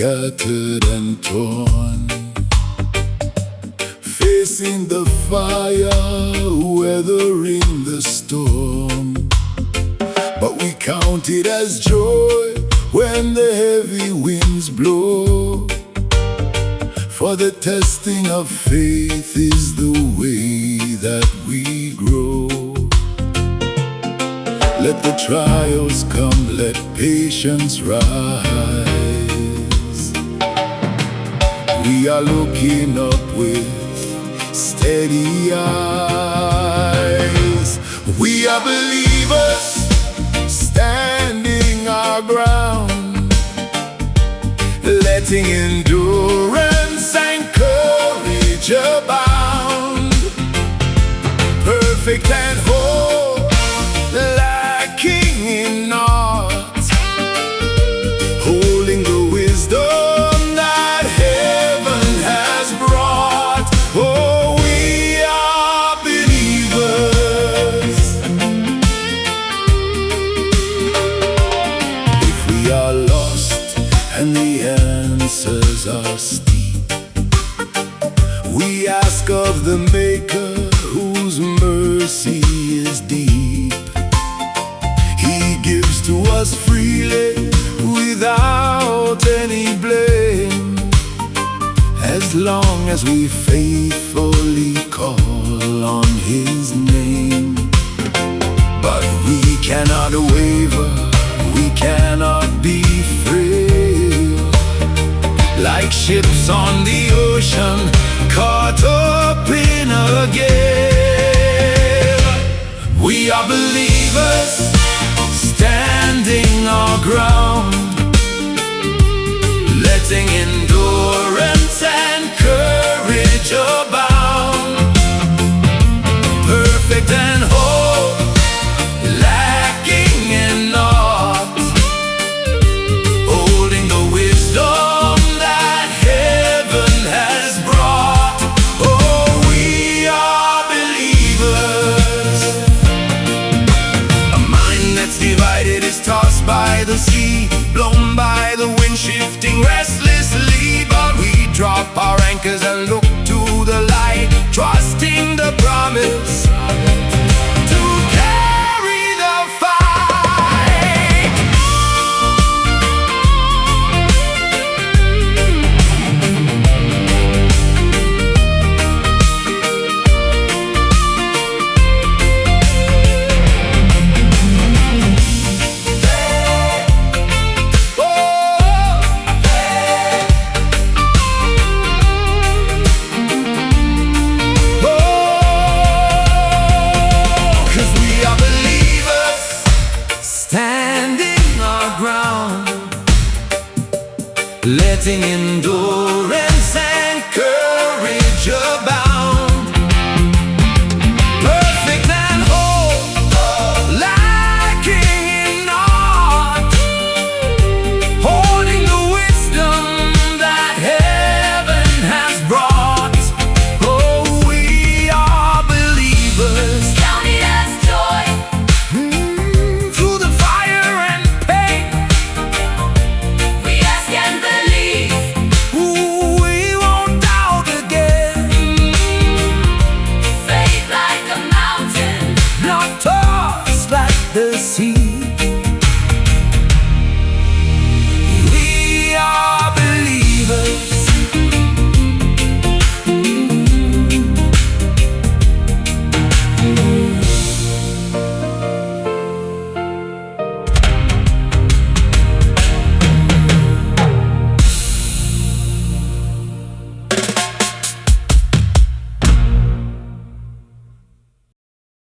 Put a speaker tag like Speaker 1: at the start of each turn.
Speaker 1: scattered and torn, facing the fire, weathering the storm. But we count it as joy when the heavy winds blow, for the testing of faith is the way that we grow. Let the trials come, let patience rise. We are looking up with steady eyes. We are believers, standing our ground, letting endurance and courage abound. Perfect and whole, lacking in naught, holding the wisdom that heaven has brought. Oh, we are believers. If we are lost and the answers are steep, we ask of the Maker whose mercy is deep. He gives to us freely without any blame, as long as we faithfully call on His name. But we cannot waver, we cannot be frail, like ships on the ocean caught up in a gale. We are believers, standing our ground, letting endurance and courage abound. Perfect and whole, lacking in naught, holding the wisdom that heaven has brought. Oh, we are believers. A mind that's divided is tossed by the sea, blown by the wind, shifting restlessly. But we drop our anchors and look to the light, trusting the promise to carry the fight. Standing our ground, letting endurance